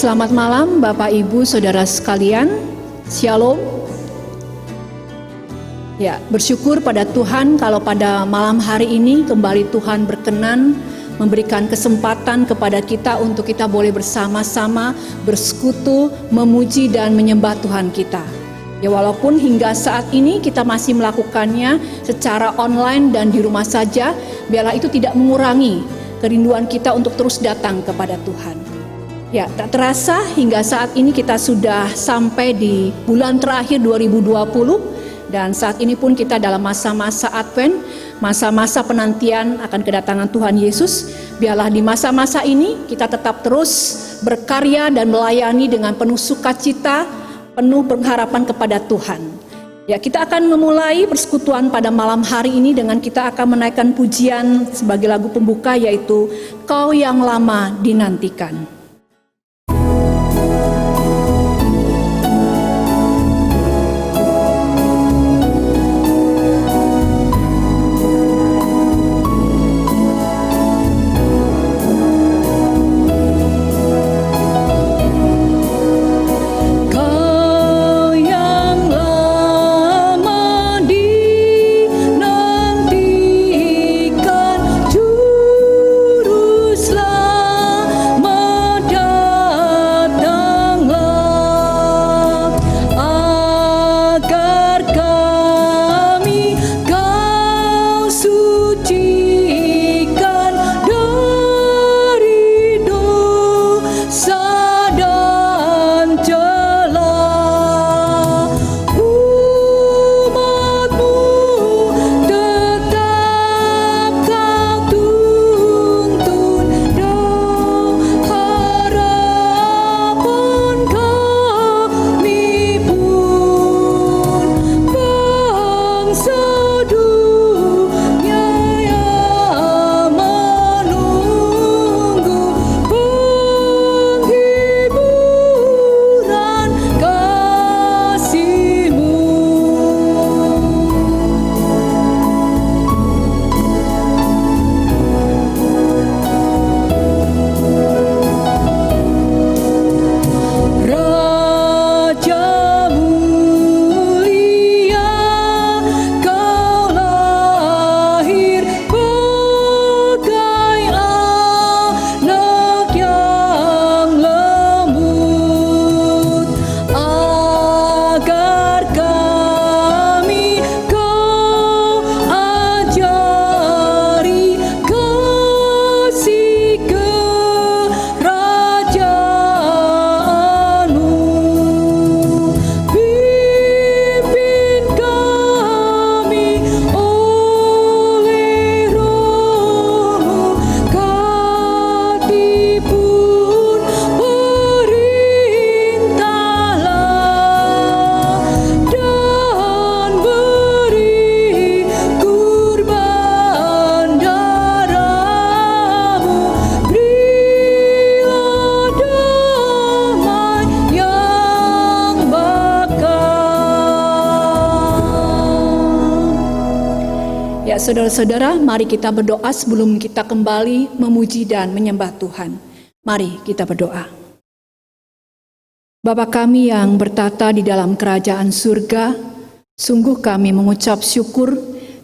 Selamat malam Bapak Ibu Saudara sekalian. Shalom. Ya, bersyukur pada Tuhan kalau pada malam hari ini kembali Tuhan berkenan memberikan kesempatan kepada kita untuk kita boleh bersama-sama bersekutu, memuji dan menyembah Tuhan kita. Ya, walaupun hingga saat ini kita masih melakukannya secara online dan di rumah saja, biarlah itu tidak mengurangi kerinduan kita untuk terus datang kepada Tuhan. Ya, tak terasa hingga saat ini kita sudah sampai di bulan terakhir 2020 dan saat ini pun kita dalam masa-masa Advent, masa-masa penantian akan kedatangan Tuhan Yesus. Biarlah di masa-masa ini kita tetap terus berkarya dan melayani dengan penuh sukacita, penuh pengharapan kepada Tuhan. Ya, kita akan memulai persekutuan pada malam hari ini dengan kita akan menaikkan pujian sebagai lagu pembuka, yaitu Kau yang lama dinantikan. Saudara-saudara, mari kita berdoa sebelum kita kembali memuji dan menyembah Tuhan. Mari kita berdoa. Bapa kami yang bertata di dalam kerajaan surga, sungguh kami mengucap syukur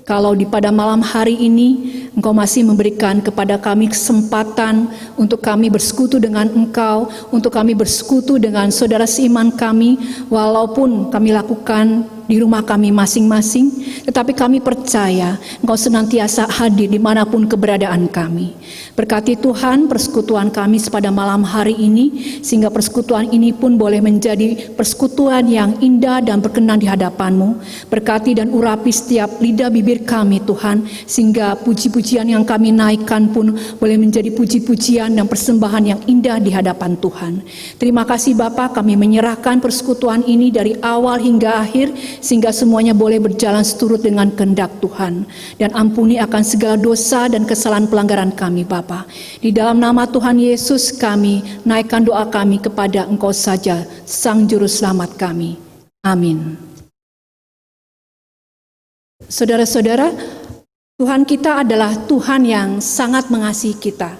kalau pada malam hari ini Engkau masih memberikan kepada kami kesempatan untuk kami bersekutu dengan Engkau, untuk kami bersekutu dengan saudara seiman kami, walaupun kami lakukan di rumah kami masing-masing, tetapi kami percaya Engkau senantiasa hadir dimanapun keberadaan kami. Berkati Tuhan persekutuan kami pada malam hari ini, sehingga persekutuan ini pun boleh menjadi persekutuan yang indah dan berkenan di hadapan-Mu. Berkati dan urapi setiap lidah bibir kami Tuhan, sehingga puji-pujian yang kami naikkan pun boleh menjadi puji-pujian dan persembahan yang indah di hadapan Tuhan. Terima kasih Bapa, kami menyerahkan persekutuan ini dari awal hingga akhir, sehingga semuanya boleh berjalan seturut dengan kehendak Tuhan. Dan ampuni akan segala dosa dan kesalahan pelanggaran kami Bapa. Di dalam nama Tuhan Yesus kami naikkan doa kami kepada Engkau saja, Sang Juru Selamat kami. Amin. Saudara-saudara, Tuhan kita adalah Tuhan yang sangat mengasihi kita.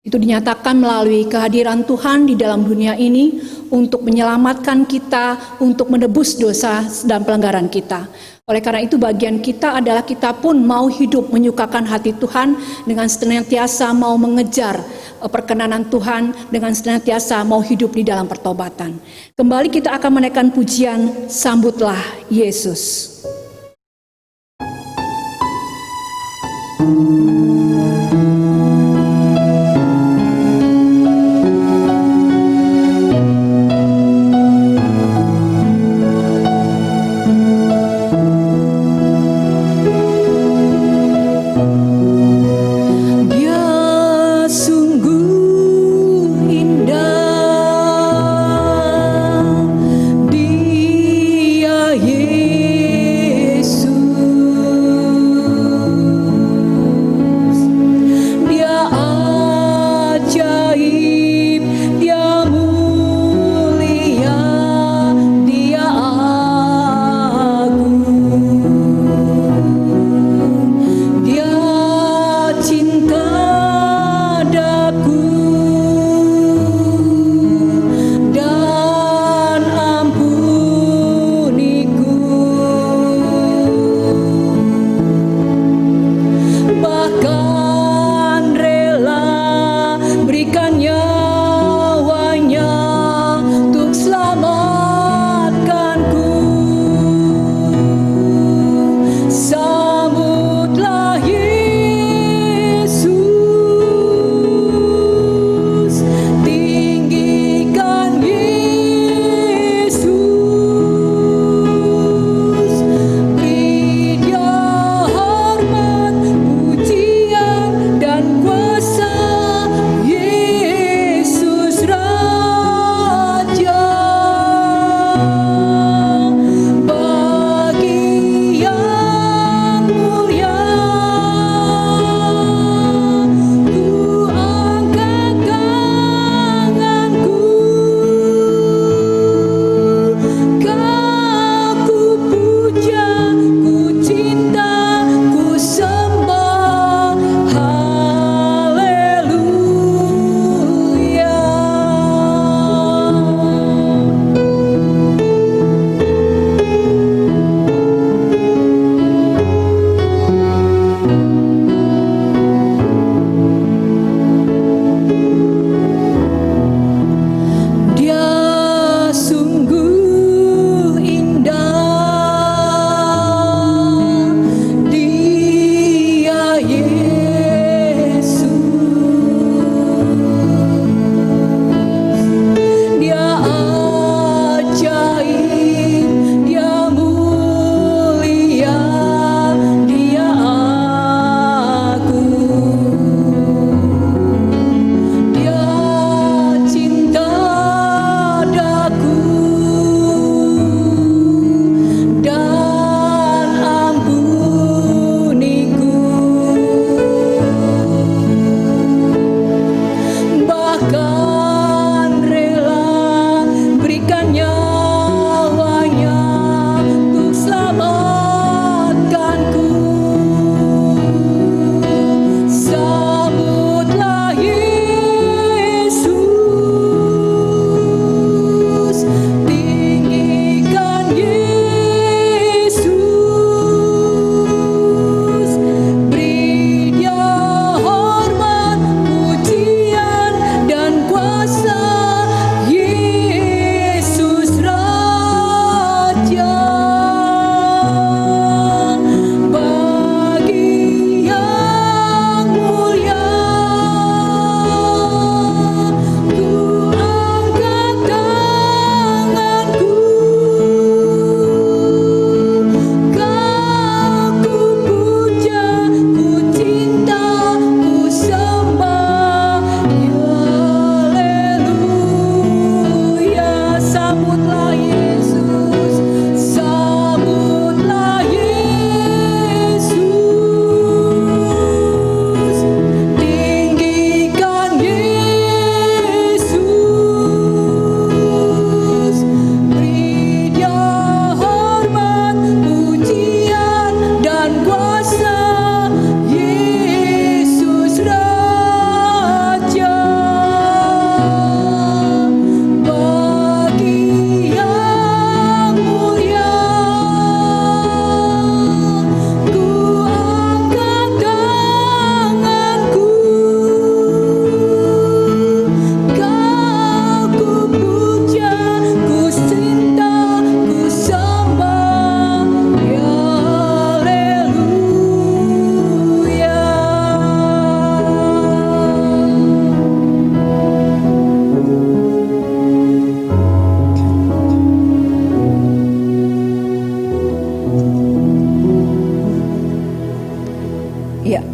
Itu dinyatakan melalui kehadiran Tuhan di dalam dunia ini untuk menyelamatkan kita, untuk menebus dosa dan pelanggaran kita. Oleh karena itu bagian kita adalah kita pun mau hidup menyukakan hati Tuhan dengan senantiasa mau mengejar perkenanan Tuhan, dengan senantiasa mau hidup di dalam pertobatan. Kembali kita akan menaikkan pujian Sambutlah Yesus.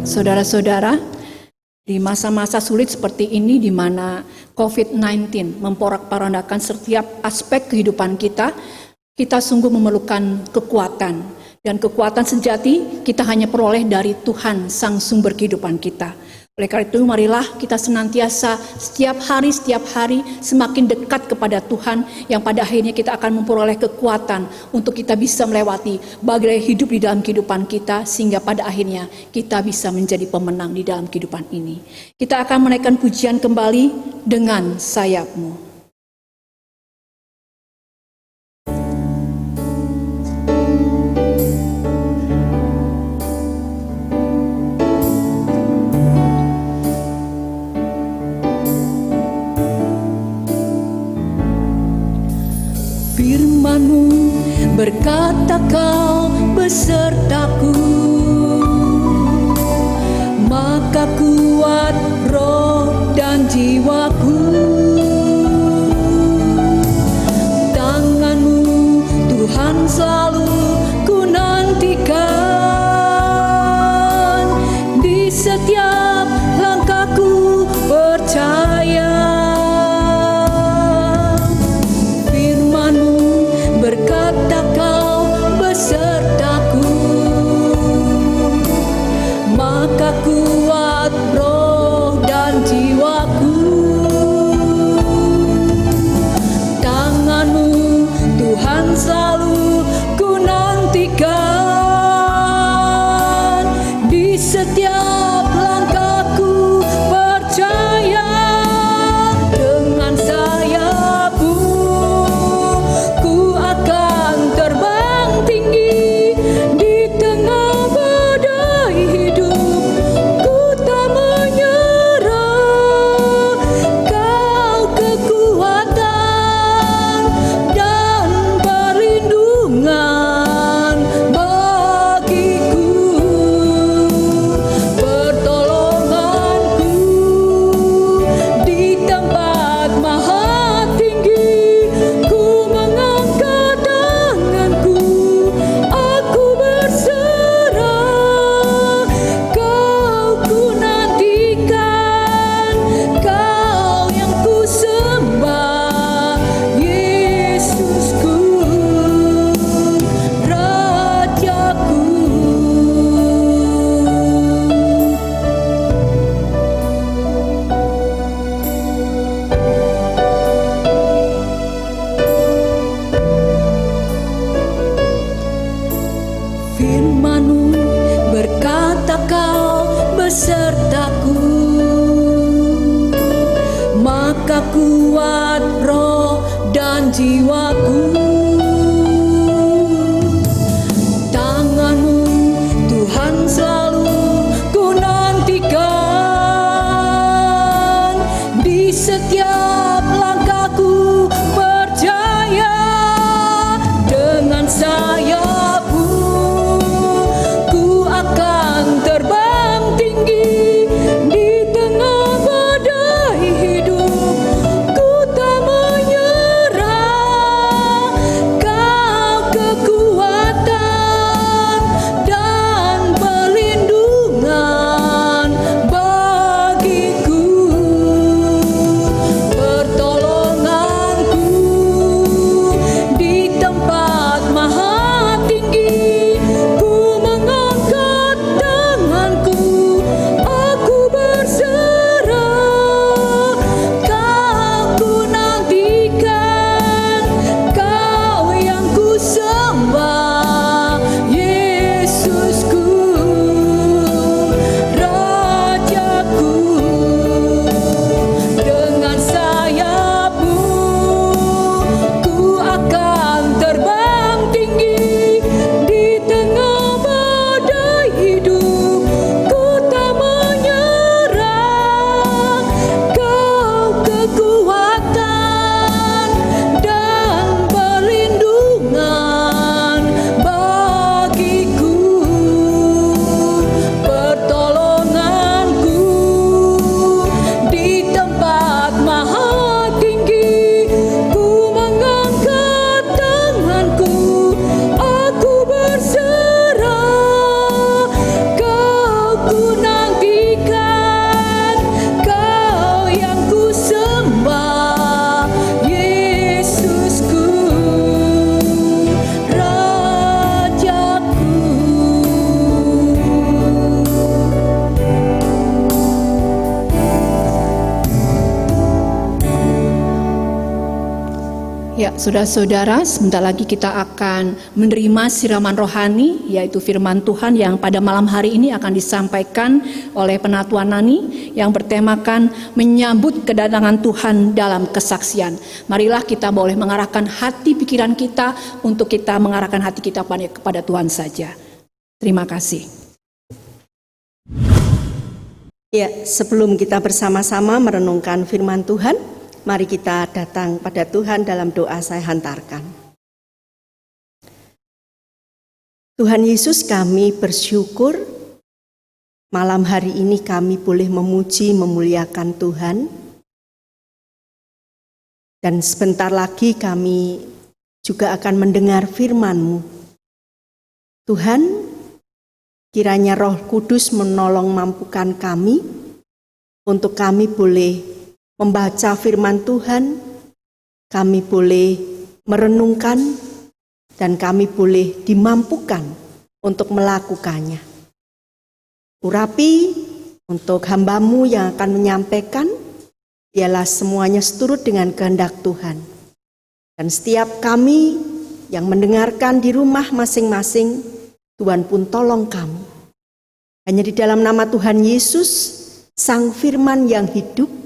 Saudara-saudara, di masa-masa sulit seperti ini di mana COVID-19 memporak-porandakan setiap aspek kehidupan kita, kita sungguh memerlukan kekuatan. Dan kekuatan sejati kita hanya peroleh dari Tuhan, Sang Sumber kehidupan kita. Oleh karena itu, marilah kita senantiasa setiap hari semakin dekat kepada Tuhan, yang pada akhirnya kita akan memperoleh kekuatan untuk kita bisa melewati bagai hidup di dalam kehidupan kita, sehingga pada akhirnya kita bisa menjadi pemenang di dalam kehidupan ini. Kita akan menaikkan pujian kembali dengan sayapmu. Firman-Mu berkata Kau besertaku, maka kuat roh dan jiwaku. Tangan-Mu Tuhan selalu ku nantikan, di setiap langkahku percaya. Berkata Kau besertaku, maka kuat roh dan jiwaku. Tangan-Mu Tuhan selalu ku nantikan, di setiap langkahku percaya. Dengan sayap-Mu terbang tinggi di tengah badai hidup, ku tak menyerah. Kau kekuatan dan perlindungan bagiku, pertolonganku di tempat maha tinggi. Ku mengangkat aku berserah, Kau ku nantikan, Kau yang ku sembah, Yesusku, Rajaku. Firman-Mu berkata Kau besertaku, maka kuat roh dan jiwaku. Tangan-Mu Tuhan selalu ku nantikan, di setiap langkahku percaya. Dengan sayap-Mu terbang tinggi di tengah badai hidup, ku tak menyerah. Ya, saudara-saudara, sebentar lagi kita akan menerima siraman rohani, yaitu firman Tuhan yang pada malam hari ini akan disampaikan oleh Penatua Nani yang bertemakan menyambut kedatangan Tuhan dalam kesaksian. Marilah kita boleh mengarahkan hati pikiran kita untuk kita mengarahkan hati kita kepada Tuhan saja. Terima kasih. Ya, sebelum kita bersama-sama merenungkan firman Tuhan, mari kita datang pada Tuhan dalam doa saya hantarkan. Tuhan Yesus, kami bersyukur malam hari ini kami boleh memuji, memuliakan Tuhan. Dan sebentar lagi kami juga akan mendengar firman-Mu. Tuhan, kiranya Roh Kudus menolong mampukan kami untuk kami boleh membaca firman Tuhan, kami boleh merenungkan, dan kami boleh dimampukan untuk melakukannya. Urapi untuk hamba-Mu yang akan menyampaikan, biarlah semuanya seturut dengan kehendak Tuhan. Dan setiap kami yang mendengarkan di rumah masing-masing, Tuhan pun tolong kami. Hanya di dalam nama Tuhan Yesus, Sang Firman yang hidup,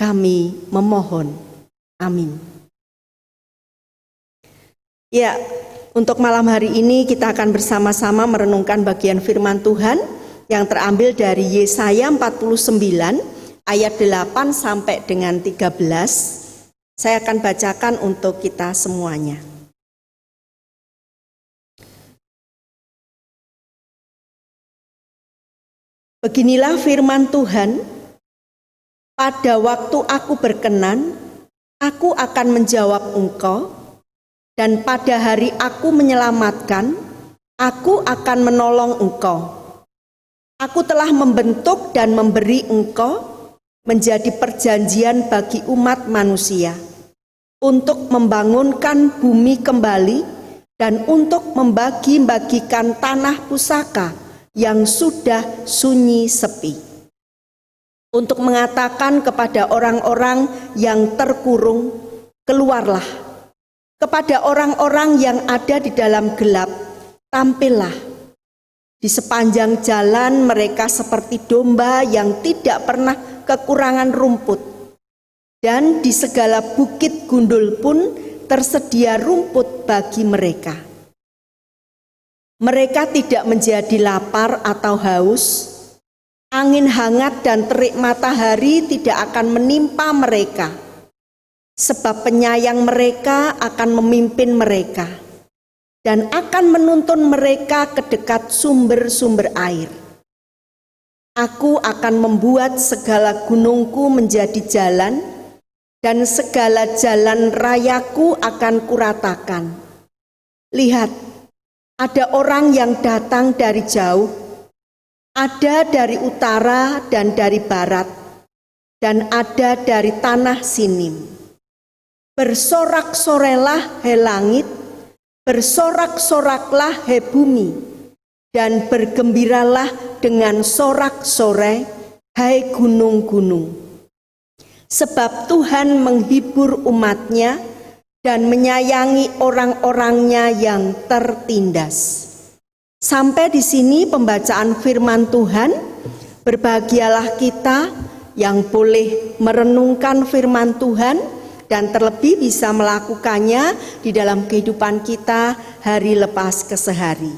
kami memohon. Amin. Ya, untuk malam hari ini kita akan bersama-sama merenungkan bagian firman Tuhan yang terambil dari Yesaya 49 ayat 8 sampai dengan 13. Saya akan bacakan untuk kita semuanya. Beginilah firman Tuhan, pada waktu aku berkenan, aku akan menjawab engkau, dan pada hari aku menyelamatkan, aku akan menolong engkau. Aku telah membentuk dan memberi engkau menjadi perjanjian bagi umat manusia, untuk membangunkan bumi kembali dan untuk membagi-bagikan tanah pusaka yang sudah sunyi sepi, untuk mengatakan kepada orang-orang yang terkurung, keluarlah, kepada orang-orang yang ada di dalam gelap, tampillah. Di sepanjang jalan mereka seperti domba yang tidak pernah kekurangan rumput, dan di segala bukit gundul pun tersedia rumput bagi mereka. Mereka tidak menjadi lapar atau haus, angin hangat dan terik matahari tidak akan menimpa mereka, sebab penyayang mereka akan memimpin mereka dan akan menuntun mereka ke dekat sumber-sumber air. Aku akan membuat segala gunungku menjadi jalan, dan segala jalan rayaku akan kuratakan. Lihat, ada orang yang datang dari jauh, ada dari utara dan dari barat, dan ada dari tanah Sinim. Bersorak-sorailah hai langit, bersorak-soraklah hai bumi, dan bergembiralah dengan sorak-sorai hai gunung-gunung. Sebab Tuhan menghibur umatnya dan menyayangi orang-orangnya yang tertindas. Sampai di sini pembacaan firman Tuhan. Berbahagialah kita yang boleh merenungkan firman Tuhan dan terlebih bisa melakukannya di dalam kehidupan kita hari lepas ke sehari.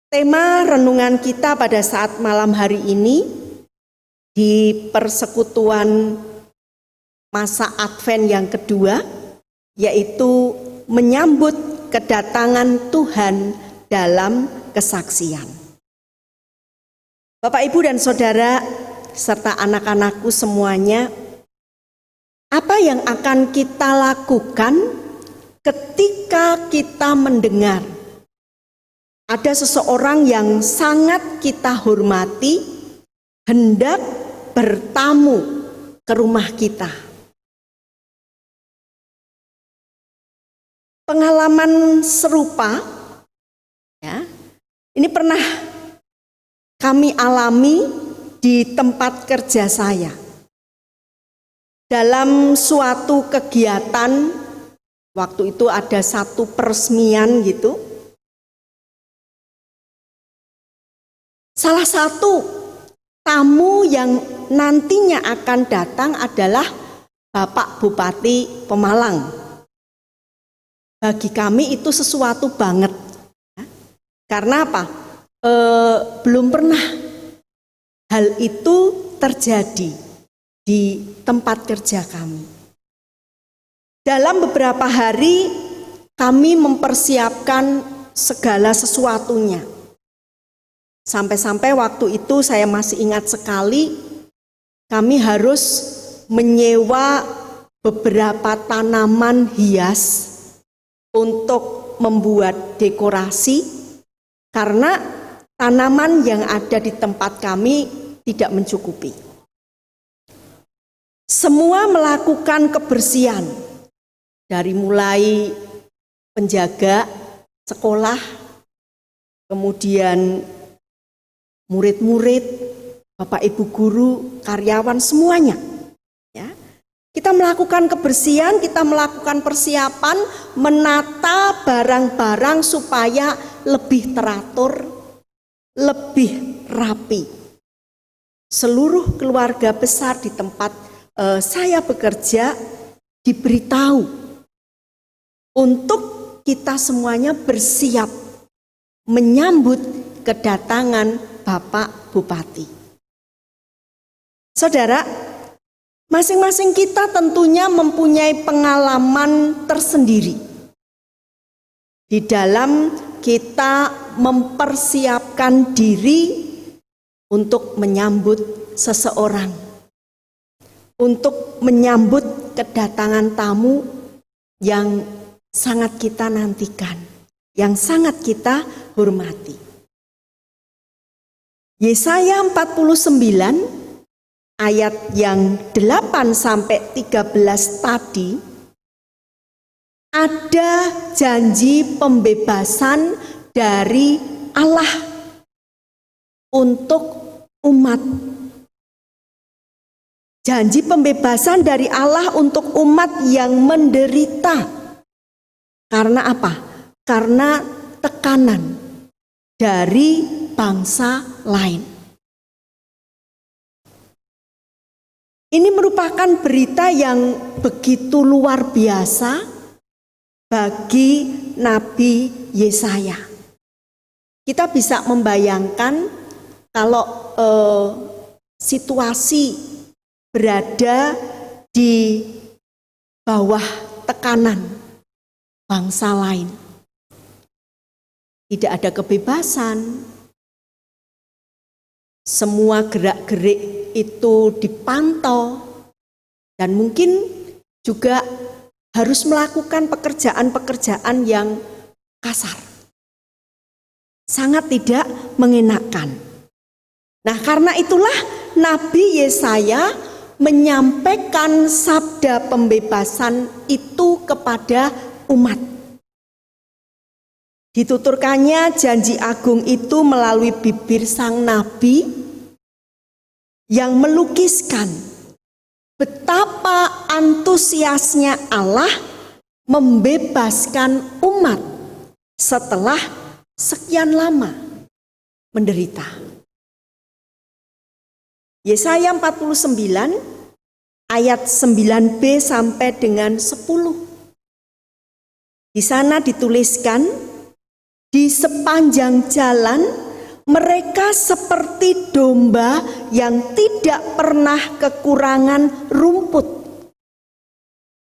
Tema renungan kita pada saat malam hari ini di persekutuan masa Advent yang kedua, yaitu menyambut kedatangan Tuhan dalam kesaksian. Bapak, Ibu, dan Saudara, serta anak-anakku semuanya, apa yang akan kita lakukan ketika kita mendengar ada seseorang yang sangat kita hormati hendak bertamu ke rumah kita? Pengalaman serupa, ya, ini pernah kami alami di tempat kerja saya. dalam suatu kegiatan, waktu itu ada satu peresmian gitu. Salah satu tamu yang nantinya akan datang adalah Bapak Bupati Pemalang. Bagi kami itu sesuatu banget. Karena apa? Belum pernah hal itu terjadi di tempat kerja kami. Dalam beberapa hari kami mempersiapkan segala sesuatunya. Sampai-sampai waktu itu saya masih ingat sekali, kami harus menyewa beberapa tanaman hias untuk membuat dekorasi, karena tanaman yang ada di tempat kami tidak mencukupi. Semua melakukan kebersihan, dari mulai penjaga sekolah, kemudian murid-murid, Bapak Ibu guru, karyawan, semuanya. Ya. Kita melakukan kebersihan, kita melakukan persiapan, menata barang-barang supaya lebih teratur, lebih rapi. Seluruh keluarga besar di tempat saya bekerja diberitahu untuk kita semuanya bersiap menyambut kedatangan Bapak Bupati. Saudara, masing-masing kita tentunya mempunyai pengalaman tersendiri di dalam kita mempersiapkan diri untuk menyambut seseorang, untuk menyambut kedatangan tamu yang sangat kita nantikan, yang sangat kita hormati. Yesaya 49 ayat yang 8 sampai 13 tadi, ada janji pembebasan dari Allah untuk umat. Janji pembebasan dari Allah untuk umat yang menderita. Karena apa? Karena tekanan dari bangsa lain. Ini merupakan berita yang begitu luar biasa bagi Nabi Yesaya. Kita bisa membayangkan kalau situasi berada di bawah tekanan bangsa lain. Tidak ada kebebasan. Semua gerak-gerik itu dipantau dan mungkin juga harus melakukan pekerjaan-pekerjaan yang kasar. Sangat tidak mengenakan. Nah, karena itulah Nabi Yesaya menyampaikan sabda pembebasan itu kepada umat. Dituturkannya janji agung itu melalui bibir sang nabi yang melukiskan betapa antusiasnya Allah membebaskan umat setelah sekian lama menderita. Yesaya 49 ayat 9b sampai dengan 10. Di sana dituliskan, di sepanjang jalan mereka seperti domba yang tidak pernah kekurangan rumput.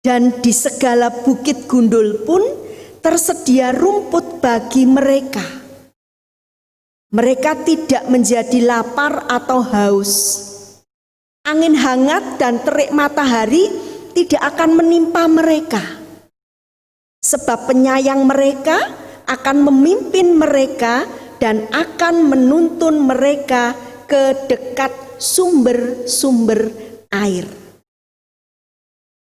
Dan di segala bukit gundul pun tersedia rumput bagi mereka. Mereka tidak menjadi lapar atau haus. Angin hangat dan terik matahari tidak akan menimpa mereka. Sebab penyayang mereka akan memimpin mereka dan akan menuntun mereka ke dekat sumber-sumber air.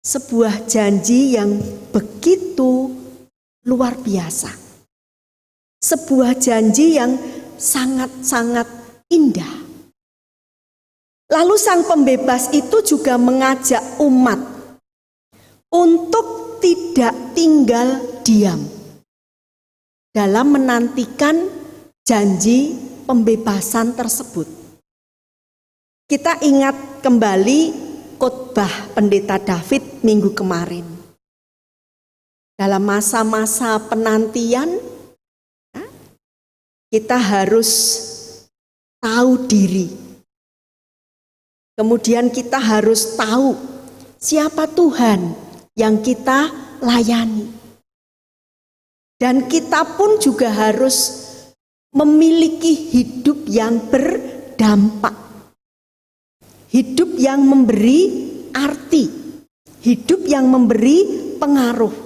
Sebuah janji yang begitu luar biasa. Sebuah janji yang sangat-sangat indah. Lalu Sang Pembebas itu juga mengajak umat untuk tidak tinggal diam dalam menantikan janji pembebasan tersebut. Kita ingat kembali khotbah Pendeta David minggu kemarin. Dalam masa-masa penantian, kita harus tahu diri. Kemudian kita harus tahu siapa Tuhan yang kita layani. Dan kita pun juga harus memiliki hidup yang berdampak. Hidup yang memberi arti. Hidup yang memberi pengaruh.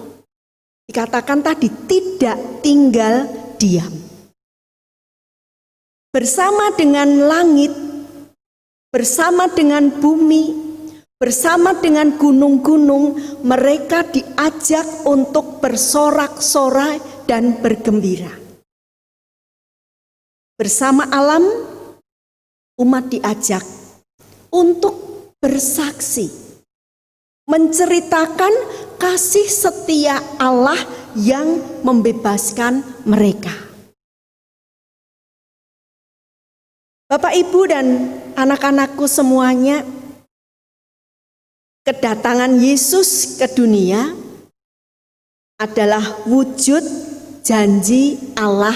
Dikatakan tadi tidak tinggal diam. Bersama dengan langit, bersama dengan bumi, bersama dengan gunung-gunung, mereka diajak untuk bersorak-sorai dan bergembira. Bersama alam, umat diajak untuk bersaksi, menceritakan kasih setia Allah yang membebaskan mereka. Bapak, Ibu, dan anak-anakku semuanya, kedatangan Yesus ke dunia adalah wujud janji Allah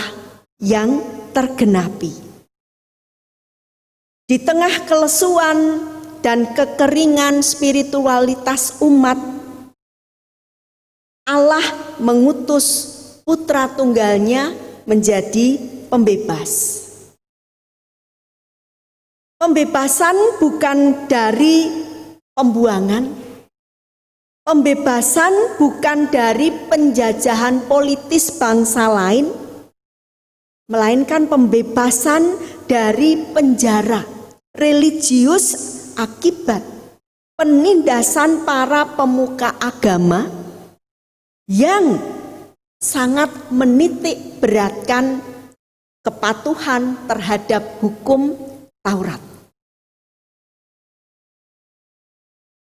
yang tergenapi. Di tengah kelesuan dan kekeringan spiritualitas umat, Allah mengutus putra tunggalnya menjadi pembebas. Pembebasan bukan dari pembuangan, pembebasan bukan dari penjajahan politis bangsa lain, melainkan pembebasan dari penjara religius akibat penindasan para pemuka agama yang sangat menitik beratkan kepatuhan terhadap hukum Taurat.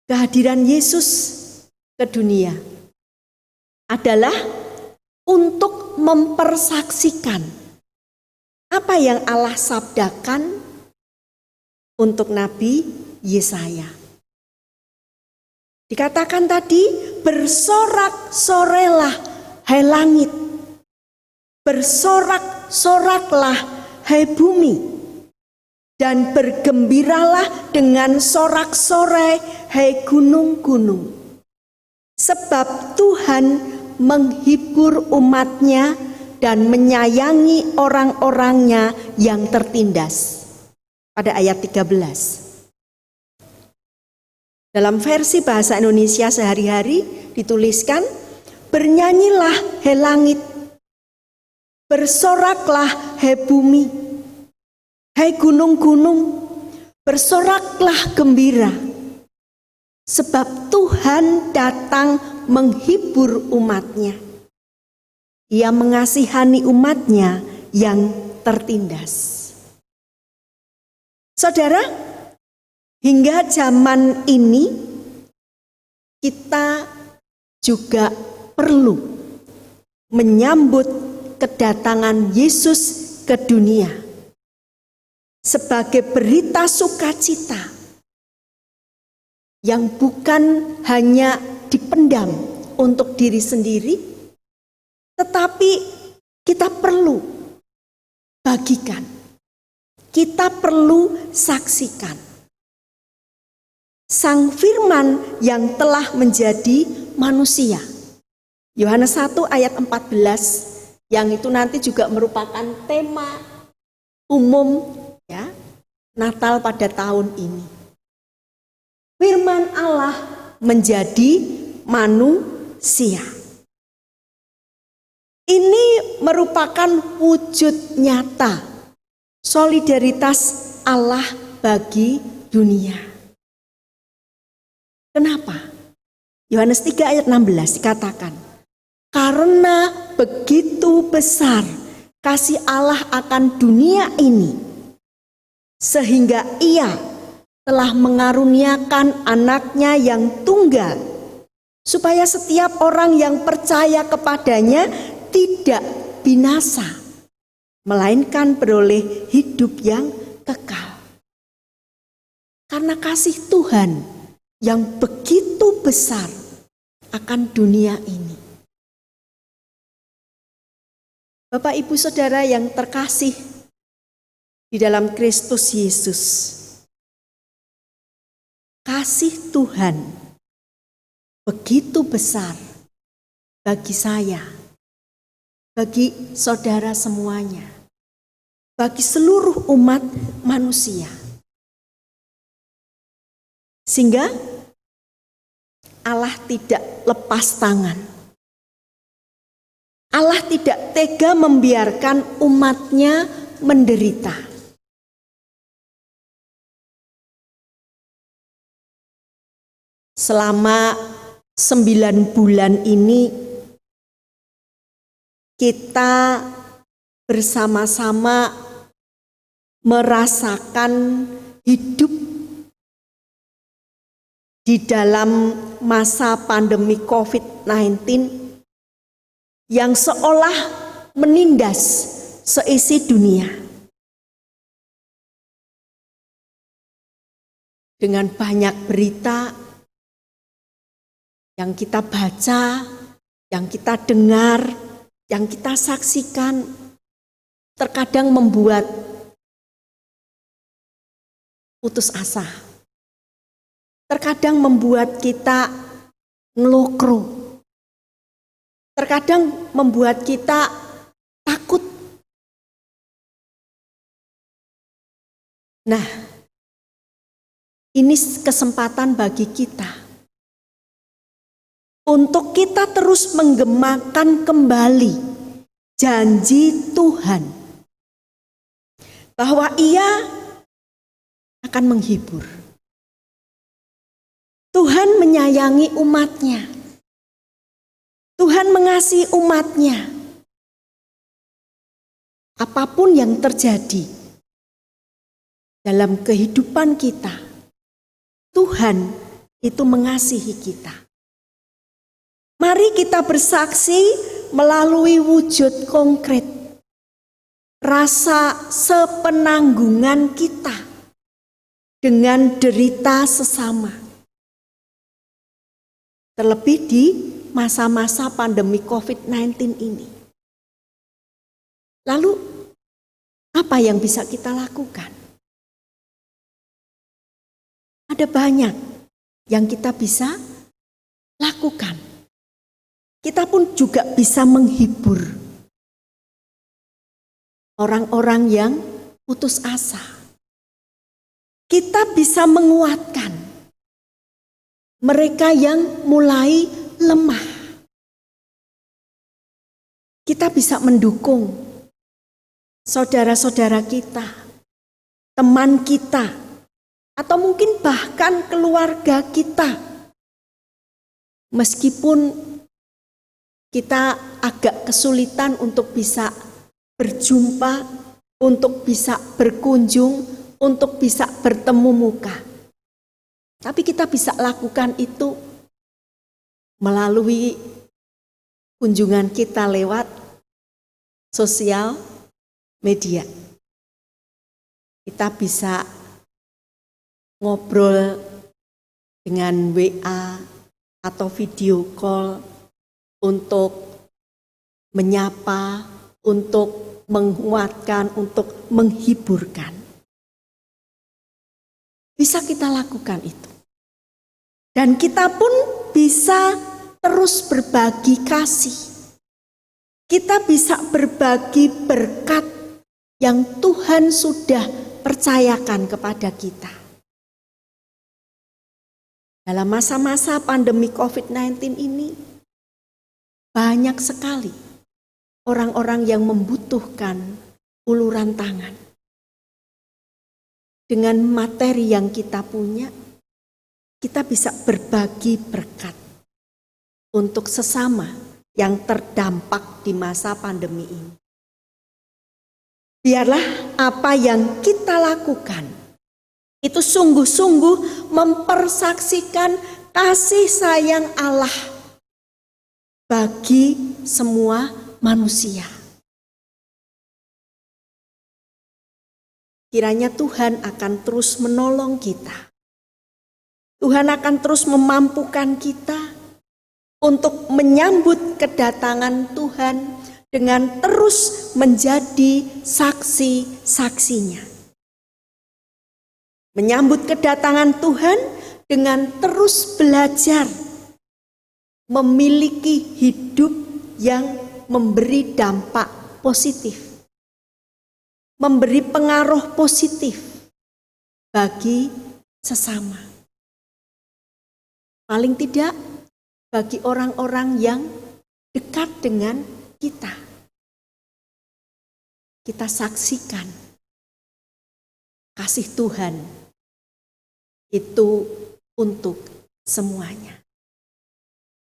Kehadiran Yesus ke dunia adalah untuk mempersaksikan apa yang Allah sabdakan untuk Nabi Yesaya. Dikatakan tadi, bersorak-sorailah hai langit, bersorak-soraklah hai bumi, dan bergembiralah dengan sorak-sorai hai gunung-gunung. Sebab Tuhan menghibur umatnya dan menyayangi orang-orangnya yang tertindas. Pada ayat 13. Dalam versi bahasa Indonesia sehari-hari dituliskan, bernyanyilah hai langit, bersoraklah hai bumi, hai gunung-gunung, bersoraklah gembira, sebab Tuhan datang menghibur umatnya. Ia mengasihani umatnya yang tertindas. Saudara, hingga zaman ini kita juga perlu menyambut kedatangan Yesus ke dunia sebagai berita sukacita yang bukan hanya dipendam untuk diri sendiri, tetapi kita perlu bagikan, kita perlu saksikan. Sang Firman yang telah menjadi manusia. Yohanes 1 ayat 14, yang itu nanti juga merupakan tema umum ya Natal pada tahun ini. Firman Allah menjadi manusia. Ini merupakan wujud nyata solidaritas Allah bagi dunia. Kenapa? Yohanes 3 ayat 16 dikatakan, karena begitu besar kasih Allah akan dunia ini, sehingga Ia telah mengaruniakan anaknya yang tunggal, supaya setiap orang yang percaya kepadanya tidak binasa, melainkan beroleh hidup yang kekal. Karena kasih Tuhan yang begitu besar akan dunia ini. Bapak, Ibu, Saudara yang terkasih di dalam Kristus Yesus, kasih Tuhan begitu besar bagi saya, bagi saudara semuanya, bagi seluruh umat manusia. Sehingga Allah tidak lepas tangan. Allah tidak tega membiarkan umatnya menderita. Selama 9 bulan ini kita bersama-sama merasakan hidup di dalam masa pandemi COVID-19 yang seolah menindas seisi dunia. Dengan banyak berita yang kita baca, yang kita dengar, yang kita saksikan, terkadang membuat putus asa. Terkadang membuat kita ngelokro. Terkadang membuat kita takut. Nah, ini kesempatan bagi kita untuk kita terus menggemakan kembali janji Tuhan bahwa Ia akan menghibur. Tuhan menyayangi umatnya. Tuhan mengasihi umatnya. Apapun yang terjadi dalam kehidupan kita, Tuhan itu mengasihi kita. Mari kita bersaksi melalui wujud konkret rasa sepenanggungan kita dengan derita sesama. Terlebih di masa-masa pandemi COVID-19 ini. Lalu, apa yang bisa kita lakukan? Ada banyak yang kita bisa lakukan. Kita pun juga bisa menghibur orang-orang yang putus asa. Kita bisa menguatkan mereka yang mulai lemah. Kita bisa mendukung saudara-saudara kita, teman kita, atau mungkin bahkan keluarga kita. Meskipun kita agak kesulitan untuk bisa berjumpa, untuk bisa berkunjung, untuk bisa bertemu muka. Tapi kita bisa lakukan itu melalui kunjungan kita lewat sosial media. Kita bisa ngobrol dengan WA atau video call untuk menyapa, untuk menguatkan, untuk menghiburkan. Bisa kita lakukan itu. Dan kita pun bisa terus berbagi kasih. Kita bisa berbagi berkat yang Tuhan sudah percayakan kepada kita. Dalam masa-masa pandemi COVID-19 ini, banyak sekali orang-orang yang membutuhkan uluran tangan. Dengan materi yang kita punya, kita bisa berbagi berkat untuk sesama yang terdampak di masa pandemi ini. Biarlah apa yang kita lakukan itu sungguh-sungguh mempersaksikan kasih sayang Allah bagi semua manusia. Kiranya Tuhan akan terus menolong kita. Tuhan akan terus memampukan kita untuk menyambut kedatangan Tuhan dengan terus menjadi saksi-saksinya. Menyambut kedatangan Tuhan dengan terus belajar memiliki hidup yang memberi dampak positif, memberi pengaruh positif bagi sesama. Paling tidak bagi orang-orang yang dekat dengan kita. Kita saksikan kasih Tuhan itu untuk semuanya.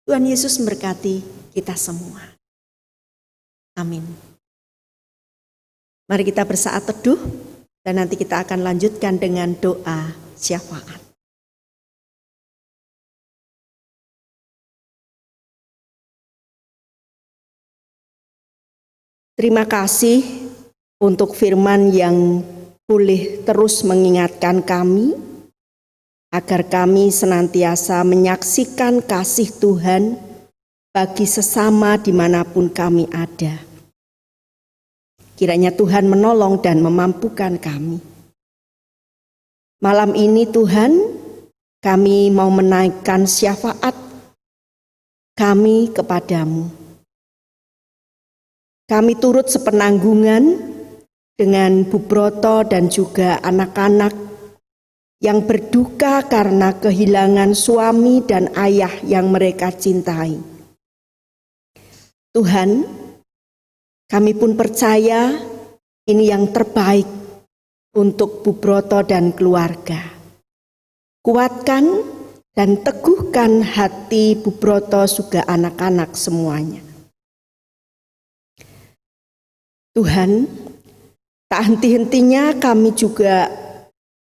Tuhan Yesus memberkati kita semua. Amin. Mari kita bersaat teduh dan nanti kita akan lanjutkan dengan doa syafaat. Terima kasih untuk firman yang boleh terus mengingatkan kami agar kami senantiasa menyaksikan kasih Tuhan bagi sesama dimanapun kami ada. Kiranya Tuhan menolong dan memampukan kami. Malam ini Tuhan, kami mau menaikkan syafaat kami kepadamu. Kami turut sepenanggungan dengan Bu Broto dan juga anak-anak yang berduka karena kehilangan suami dan ayah yang mereka cintai. Tuhan, kami pun percaya ini yang terbaik untuk Bu Broto dan keluarga. Kuatkan dan teguhkan hati Bu Broto juga anak-anak semuanya. Tuhan, tak henti-hentinya kami juga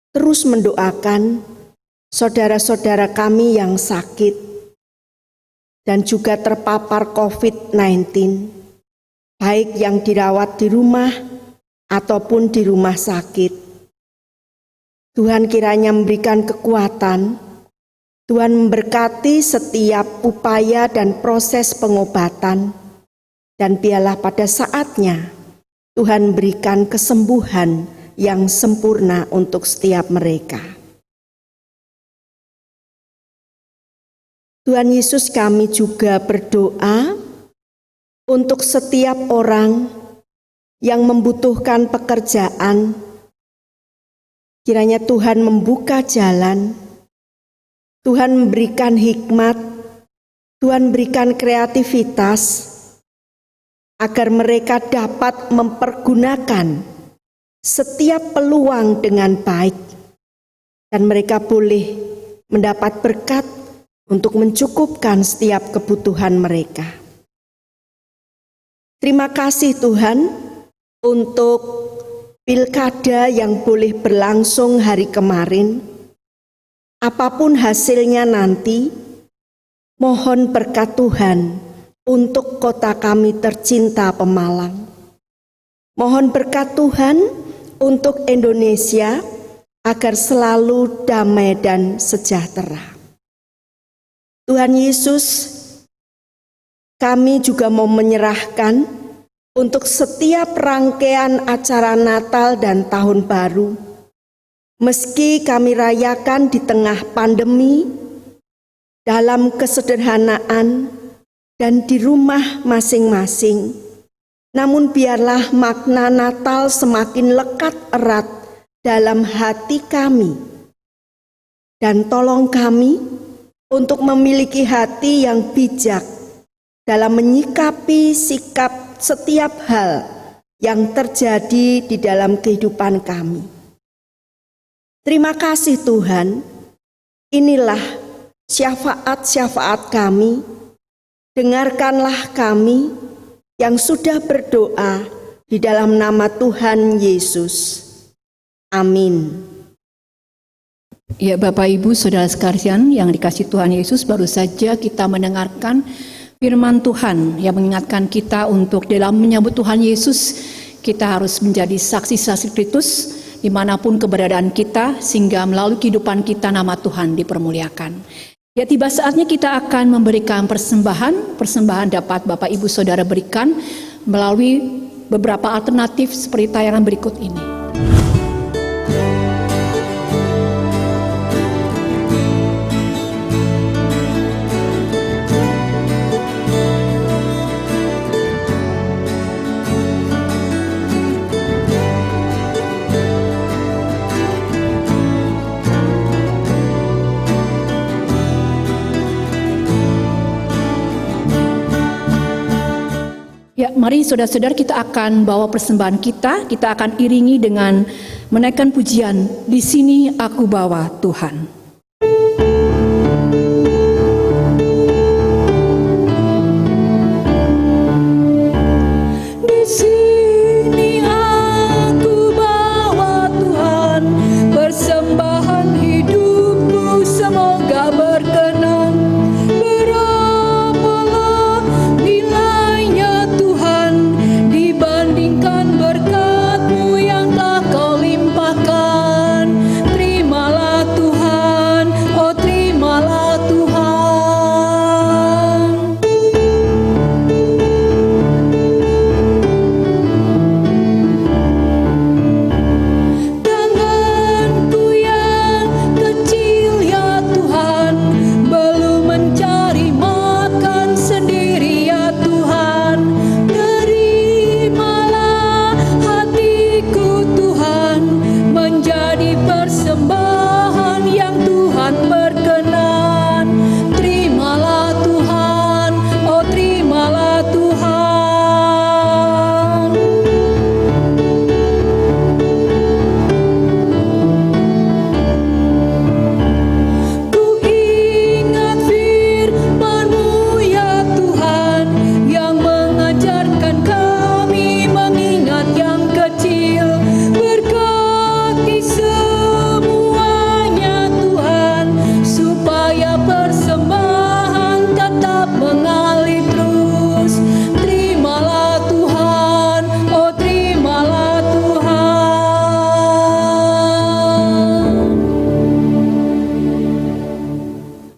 terus mendoakan saudara-saudara kami yang sakit dan juga terpapar COVID-19, baik yang dirawat di rumah ataupun di rumah sakit. Tuhan kiranya memberikan kekuatan, Tuhan memberkati setiap upaya dan proses pengobatan, dan biarlah pada saatnya Tuhan berikan kesembuhan yang sempurna untuk setiap mereka. Tuhan Yesus, kami juga berdoa untuk setiap orang yang membutuhkan pekerjaan. Kiranya Tuhan membuka jalan, Tuhan memberikan hikmat, Tuhan berikan kreativitas, agar mereka dapat mempergunakan setiap peluang dengan baik dan mereka boleh mendapat berkat untuk mencukupkan setiap kebutuhan mereka. Terima kasih Tuhan untuk pilkada yang boleh berlangsung hari kemarin. Apapun hasilnya nanti, mohon berkat Tuhan untuk kota kami tercinta Pemalang. Mohon berkat Tuhan untuk Indonesia agar selalu damai dan sejahtera. Tuhan Yesus, kami juga mau menyerahkan untuk setiap rangkaian acara Natal dan Tahun Baru. Meski kami rayakan di tengah pandemi, dalam kesederhanaan, dan di rumah masing-masing. Namun biarlah makna Natal semakin lekat erat dalam hati kami. Dan tolong kami untuk memiliki hati yang bijak dalam menyikapi sikap setiap hal yang terjadi di dalam kehidupan kami. Terima kasih Tuhan, inilah syafaat-syafaat kami. Dengarkanlah kami yang sudah berdoa di dalam nama Tuhan Yesus. Amin. Ya, Bapak Ibu Saudara sekalian yang dikasihi Tuhan Yesus, baru saja kita mendengarkan firman Tuhan yang mengingatkan kita untuk dalam menyambut Tuhan Yesus, kita harus menjadi saksi-saksi Kristus dimanapun keberadaan kita, sehingga melalui kehidupan kita nama Tuhan dipermuliakan. Ya, tiba saatnya kita akan memberikan persembahan dapat Bapak Ibu Saudara berikan melalui beberapa alternatif seperti tayangan berikut ini. Ya, mari saudara-saudara kita akan bawa persembahan kita akan iringi dengan menaikkan pujian, "Di sini aku bawa Tuhan." Di sini aku bawa Tuhan, persembahan hidupku semoga berkenan. Berapalah nilainya Tuhan dibandingkan berkat-Mu yang telah Kau limpahkan. Terimalah Tuhan, oh terimalah Tuhan. Tanganku yang kecil ya Tuhan, belum mencari makan sendiri ya Tuhan. Terimalah hatiku Tuhan, menjadi persembahan yang Tuhan berkenan. Terimalah Tuhan, oh terimalah Tuhan. Ku ingat firman-Mu ya Tuhan, yang mengajarkan kami mengingat yang kecil. Berkati semuanya Tuhan, supaya persembahan tetap mengalir terus. Terimalah Tuhan, oh terimalah Tuhan.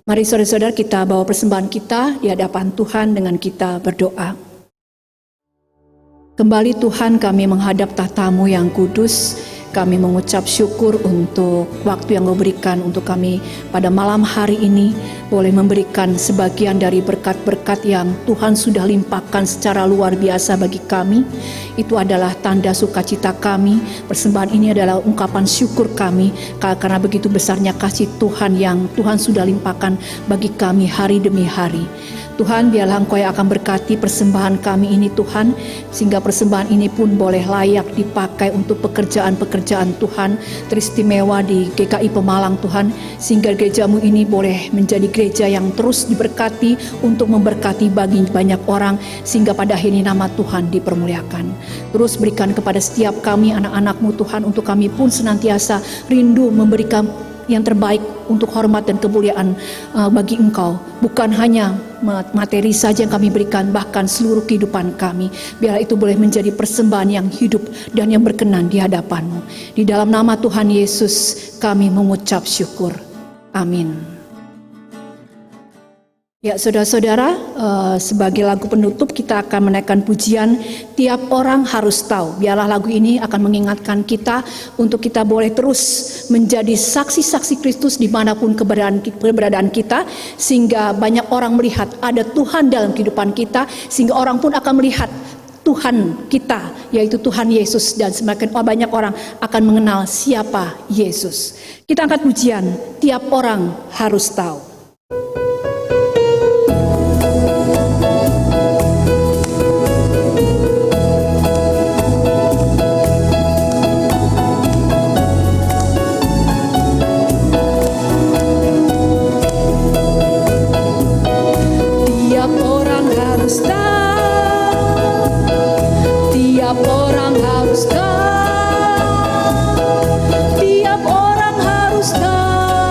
Mari saudara-saudara kita bawa persembahan kita di hadapan Tuhan dengan kita berdoa. Kembali Tuhan, kami menghadap tahta-Mu yang kudus. Kami mengucap syukur untuk waktu yang Kau berikan untuk kami pada malam hari ini, boleh memberikan sebagian dari berkat-berkat yang Tuhan sudah limpahkan secara luar biasa bagi kami. Itu adalah tanda sukacita kami. Persembahan ini adalah ungkapan syukur kami karena begitu besarnya kasih Tuhan yang Tuhan sudah limpahkan bagi kami hari demi hari. Tuhan, biarlah Engkau yang akan berkati persembahan kami ini Tuhan, sehingga persembahan ini pun boleh layak dipakai untuk pekerjaan-pekerjaan Tuhan teristimewa di GKI Pemalang Tuhan, sehingga gereja-Mu ini boleh menjadi gereja yang terus diberkati untuk memberkati bagi banyak orang, sehingga pada akhirnya nama Tuhan dipermuliakan. Terus berikan kepada setiap kami anak-anak-Mu Tuhan, untuk kami pun senantiasa rindu memberikan yang terbaik untuk hormat dan kemuliaan bagi Engkau. Bukan hanya materi saja yang kami berikan, bahkan seluruh kehidupan kami. Biar itu boleh menjadi persembahan yang hidup dan yang berkenan di hadapan-Mu. Di dalam nama Tuhan Yesus kami mengucap syukur. Amin. Ya saudara-saudara, sebagai lagu penutup kita akan menaikkan pujian "Tiap Orang Harus Tahu". Biarlah lagu ini akan mengingatkan kita untuk kita boleh terus menjadi saksi-saksi Kristus dimanapun keberadaan kita, sehingga banyak orang melihat ada Tuhan dalam kehidupan kita, sehingga orang pun akan melihat Tuhan kita, yaitu Tuhan Yesus, dan semakin banyak orang akan mengenal siapa Yesus. Kita angkat pujian "Tiap Orang Harus Tahu". Tiap orang harus tahu, tiap orang harus tahu, tiap orang harus tahu.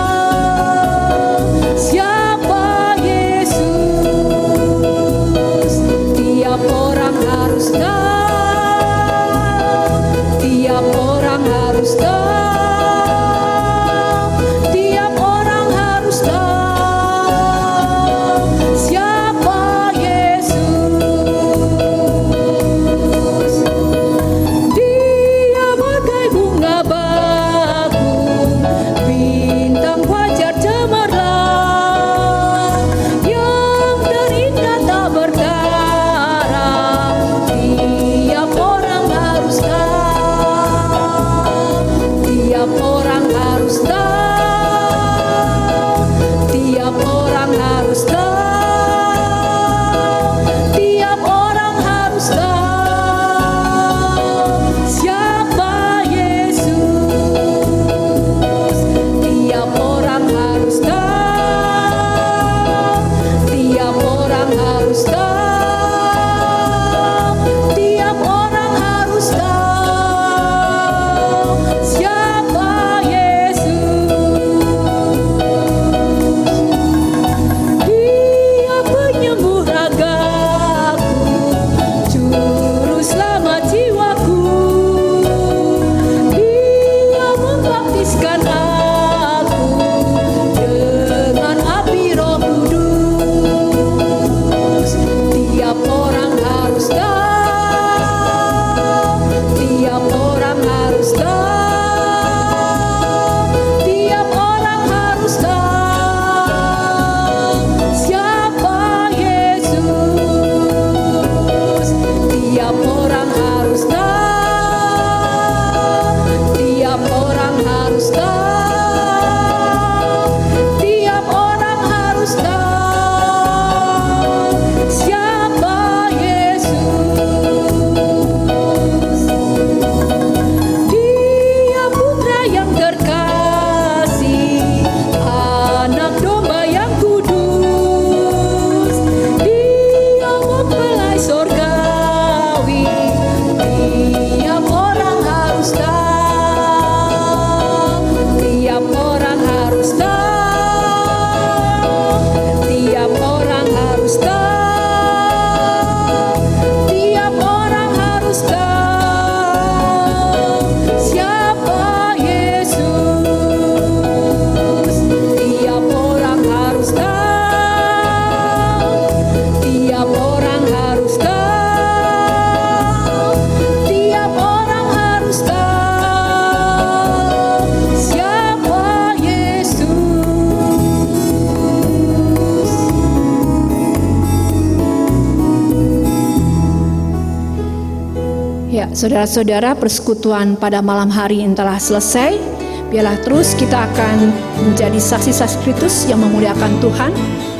Ya, saudara-saudara, persekutuan pada malam hari ini telah selesai. Biarlah terus kita akan menjadi saksi-saksi Kristus yang memuliakan Tuhan,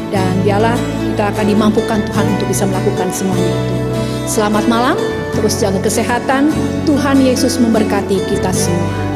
dan biarlah kita akan dimampukan Tuhan untuk bisa melakukan semuanya itu. Selamat malam, terus jaga kesehatan. Tuhan Yesus memberkati kita semua.